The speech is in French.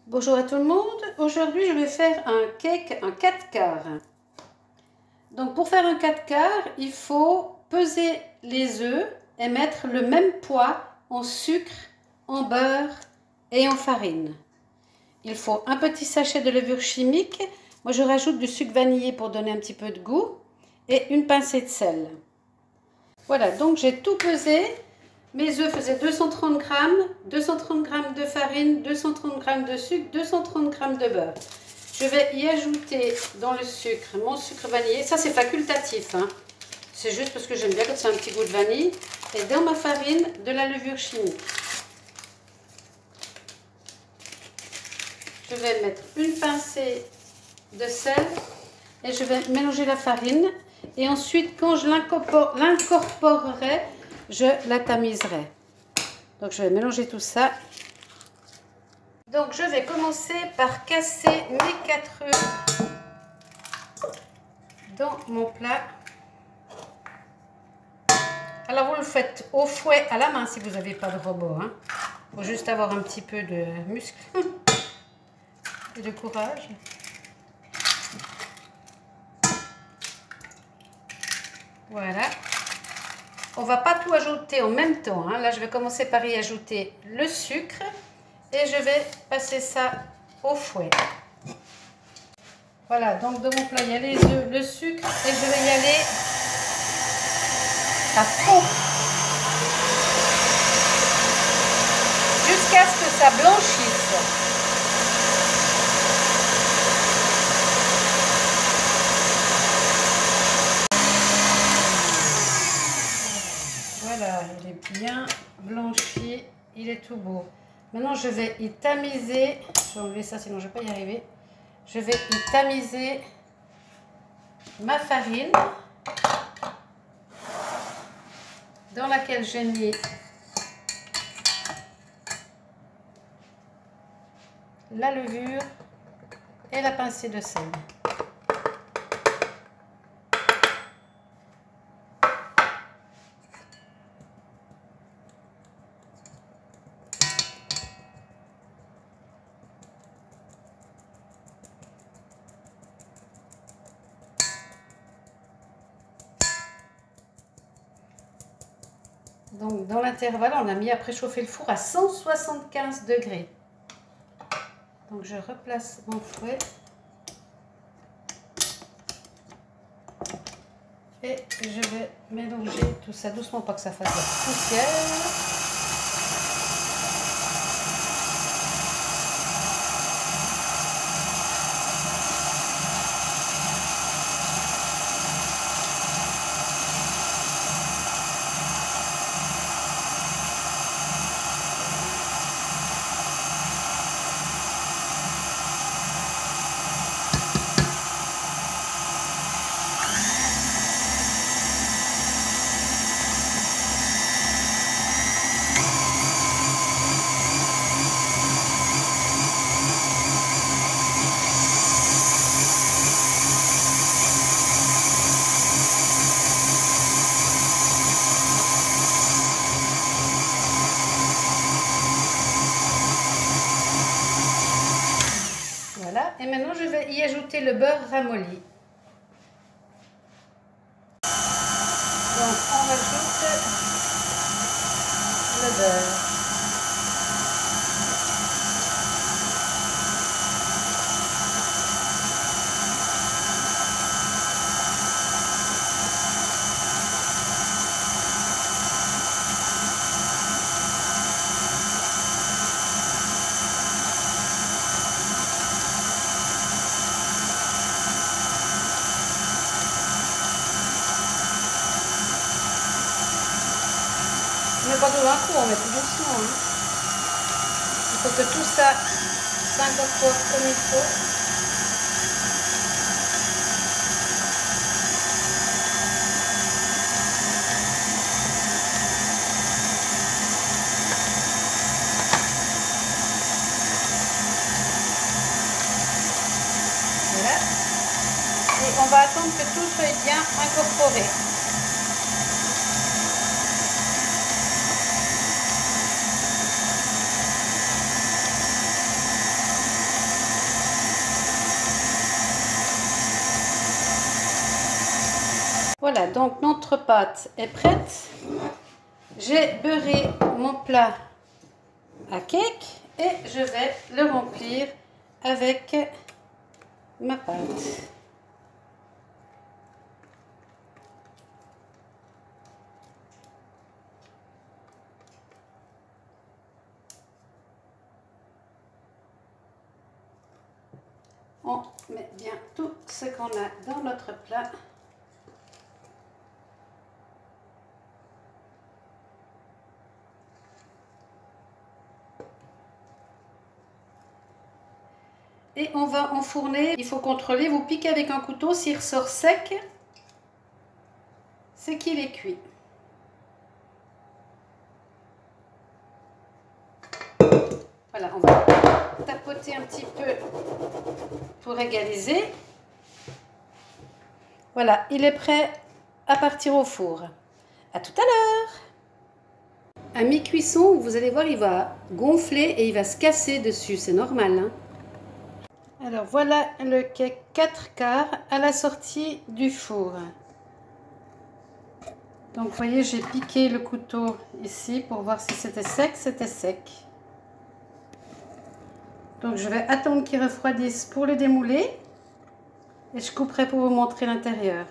Bonjour à tout le monde. Aujourd'hui, je vais faire un cake, un 4 quarts. Donc, pour faire un 4 quarts, il faut peser les œufs et mettre le même poids en sucre, en beurre et en farine. Il faut un petit sachet de levure chimique. Moi, je rajoute du sucre vanillé pour donner un petit peu de goût et une pincée de sel. Voilà, donc j'ai tout pesé. Mes œufs faisaient 230 grammes de farine, 230 grammes de sucre, 230 grammes de beurre. Je vais y ajouter dans le sucre mon sucre vanillé. Ça, c'est facultatif, hein. C'est juste parce que j'aime bien quand c'est un petit goût de vanille. Et dans ma farine, de la levure chimique. Je vais mettre une pincée de sel et je vais mélanger la farine. Et ensuite, quand je l'incorporerai, je la tamiserai. Donc, je vais mélanger tout ça. Donc, je vais commencer par casser mes 4 œufs dans mon plat. Alors, vous le faites au fouet à la main si vous n'avez pas de robot. Il faut juste avoir un petit peu de muscle et de courage. Voilà. On ne va pas tout ajouter en même temps. Là, je vais commencer par y ajouter le sucre et je vais passer ça au fouet. Voilà, donc dans mon plat, il y a les œufs, le sucre et je vais y aller à fond jusqu'à ce que ça blanchisse. Voilà, il est bien blanchi, il est tout beau. Maintenant, je vais y tamiser. Je vais enlever ça, sinon je ne vais pas y arriver. Je vais y tamiser ma farine dans laquelle j'ai mis la levure et la pincée de sel. Donc, dans l'intervalle, on a mis à préchauffer le four à 175 degrés. Donc, je replace mon fouet. Et je vais mélanger tout ça doucement, pas que ça fasse de la poussière. Voilà, et maintenant je vais y ajouter le beurre ramolli. Donc on rajoute le beurre. Mais pas tout d'un coup, on met tout doucement. Il faut que tout ça s'incorpore comme il faut. Voilà. Et on va attendre que tout soit bien incorporé. Voilà, donc notre pâte est prête. J'ai beurré mon plat à cake et je vais le remplir avec ma pâte. On met bien tout ce qu'on a dans notre plat. Et on va enfourner. Il faut contrôler, vous piquez avec un couteau, s'il ressort sec, c'est qu'il est cuit. Voilà, on va tapoter un petit peu pour égaliser. Voilà, il est prêt à partir au four. À tout à l'heure. À mi-cuisson, vous allez voir, il va gonfler et il va se casser dessus, c'est normal, hein. Alors voilà le cake 4/4 à la sortie du four. Donc vous voyez, j'ai piqué le couteau ici pour voir si c'était sec. Donc je vais attendre qu'il refroidisse pour le démouler et je couperai pour vous montrer l'intérieur.